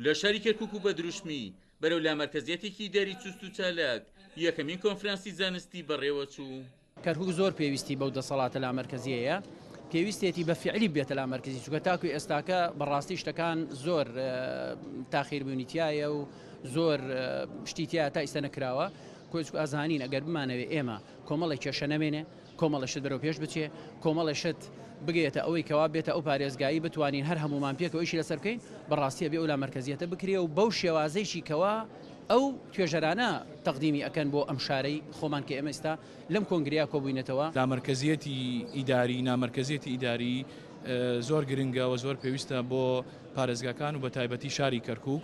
لە شاری کەرکووک و بە دروشمی بەرەو لا مەرکەزیەتێکی دەری چوست و چالاک یەکەمین کۆنفرانسی زانستی بەڕێوە چوو. کەرکووک زۆر پێویستی بەو دەسەڵاتە لا مەرکەزیەیە، پێویستێتی بە فعلی بێتە لا مەرکەزی، چونکە تاکوی ئێستاکە بەڕاستی شتەکان زۆر تاخیربوونیتیایە و زۆر شتیتیایە تا ئیستا نەکراوە. کۆچ ئازانین ئەگەر بمانەوێ ئێمە کۆمەڵی کێشە نەمێنێ، کۆمەڵەشت بەرەو پێش بچێ، کۆمەڵەشت بگێتە ئەوەی کەوا بێتە ئەو پارێزگایی بتوانین هەر هەمومان پێکەوەیشی لەسەر بکەین، بەڕاستیە بێ ئەو لا مەرکەزیەتە بکرێ و بەو شێوازەیشی کەوا ئەو توێژەرانە تەقدیمی ئەکەن بۆ ئەم شارەی خۆمان کە ئێمە ئێستا لەم کۆنگریا کۆبووینەتەوە. لامەرکەزیەتی ئیداری نامەرکەزیەتی ئیداری زۆر گرنگە و زۆر پێویستە بۆ پارێزگاکان و بە تایبەتی شاری کەرکووک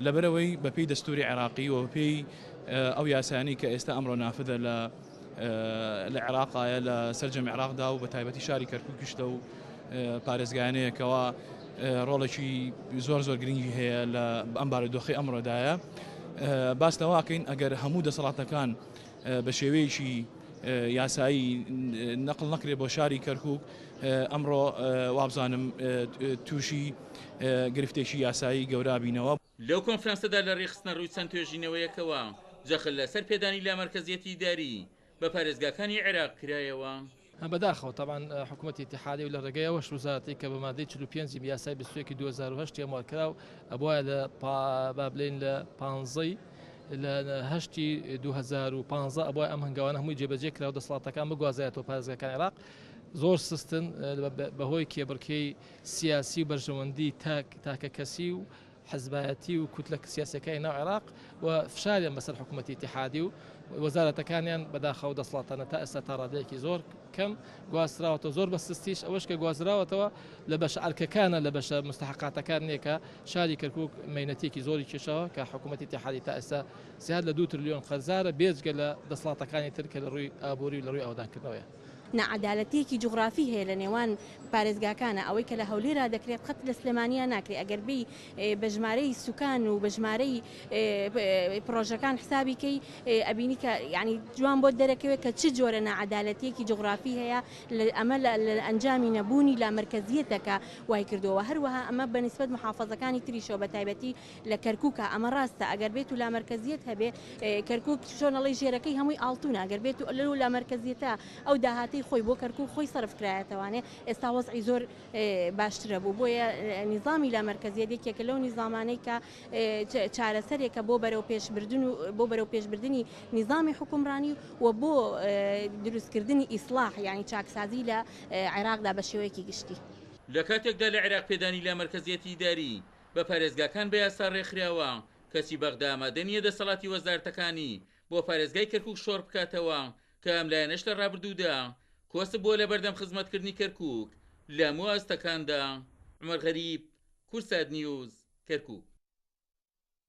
لەبەرەوەی بەپێی دەستوری عێراقی و بەپێی ئەو یاسانی کە ئێستا ئەمڕۆ نافدە لە عێراقایە لە سەرجەم عێراقدا و بە تایبەتی شاری کەرکووکیشتە و پارێزگایانەیەکەوە ڕۆڵێکی زۆر گرنگی هەیە لە ئەم بارودۆخی ئەمڕۆدایە. باس لەواکەین ئەگەر هەموو دەسەڵاتەکان بە شێوەیەکی یاسایی نەقل نەکرێ بۆ شاری کەرکووک ئەمڕۆ وابزانم تووشی گرفتێکی یاسایی گەورابینەوە. لەو کۆنفرانسەدا لە ڕێخستنە ڕووی چەند توێژینەوەیەکەوە جەخل لەسەر پێدانی لا مەرکەزیەتی داری بە پارێزگاکانی عێراق کرایەوە. بەداخەوە تاوان حکوومەتی اتحادی و لە ڕێگەیەوە وزارەتی کە بە مادەی 45 یاسای 21 2008 تێمارکرا و ئەبواە لە بابلین لە 15 لە هەشتی 2015 ئەبووە ئەم هەنگاوانە هەمووی جێبەجێ کرا و دەسەڵاتەکان بگوازایەتەوە پارێزگاکان عێراق زۆر سستن بەهۆی کێبڕکەی سیاسی و بەرژەوەندی تاکە کەسی و حزبایەتی و کوتلە سیاسەکەی ناو عێراق و فشاریان بەسەر حکوومەتی اتحادی و وەزارەتەکانیان بەداخەوە دەسەڵاتانە تا ئێستا تا ڕادەیەکی زۆر کەم گواستراوەتەوە زۆر بە سستیش ئەوەش کە گوازراوەتەوە لە بەشە ئەرکەکانە لە بەشە مستحقاتەکان نییە شاری کەرکووک مەینەتێکی زۆری کێشەوە کە حکوومەتی اتحادی تا ئێستا زیاد لە 2 تریلیۆن خەرزارە بێجگە لە دەسەڵاتەکانی تر کە لە ڕووی ئابووری و لە ڕووی ئاودانکردنەوەیە. نەعەدالەتیەکی جوغرافی هەیە لە نێوان پارێزگاکانە ئەوەی کە لە هەولێرا دەکرێت قەت لە سلێمانیا ناکرێت ئەگەر بی بە ژمارەی سوکان و بە ژمارەی پرۆژەکان حسابیکەی ئەبینی کە یعنی جوان بۆ دەرەکەوێت کە چ جۆرە نەعەدالەتیەکی جوغرافی هەیە ئەمە لە ئەنجامی نەبوونی لا مەرکەزیەتەکە وای کردەوە. هەروەها ئەمە بەنسبەت محافەزەکانی تریشەوە بە تایبەتی لە کەرکووکە ئەمە ڕاستە ئەگەر بێت و لا مەرکەزیەت هەبێ کەرکووک چۆنەڵی ژێرەکەی هەمووی ئاڵتونە ئەگەر بێت و لەو لا مەرکەزیەتە ئەو داهاتی خۆی بۆ کەرکووک خۆی سەرف کرایەتەوانێ ئێستا وەزعی زۆر باشترە بوو بۆیە نیزامی لا مەرکەزیەت یەکێکە لەو نیزامانەی کە چارەسەرێکە بۆ بەرەو پێشبردن و بۆ بەرەو پێشبردننی نیزامی حکومڕانی و بۆ دروستکردنی ئیسلاح یعنی چاکسازی لە عێراقدا بە شێوەیەکی گشتی. لە کاتێکدا لە عێراق پێدانی لا مەرکەزیەتی داری بە پارێزگاکان بە یاسا ڕێکخراوە کەسی بەغدا ئامادە نیە دەسەڵاتی وەزارەتەکانی بۆ پارێزگای کەرکووک شۆڕ بکاتەوە کە ئەم لایەنەش لە ڕابردوودا کۆست بۆ لە بەردەم خزمەتکردنی کەرکووک لە هەموو ئاستەکاندا. عومەر غەریب، کورسات نیوز، کەرکووک.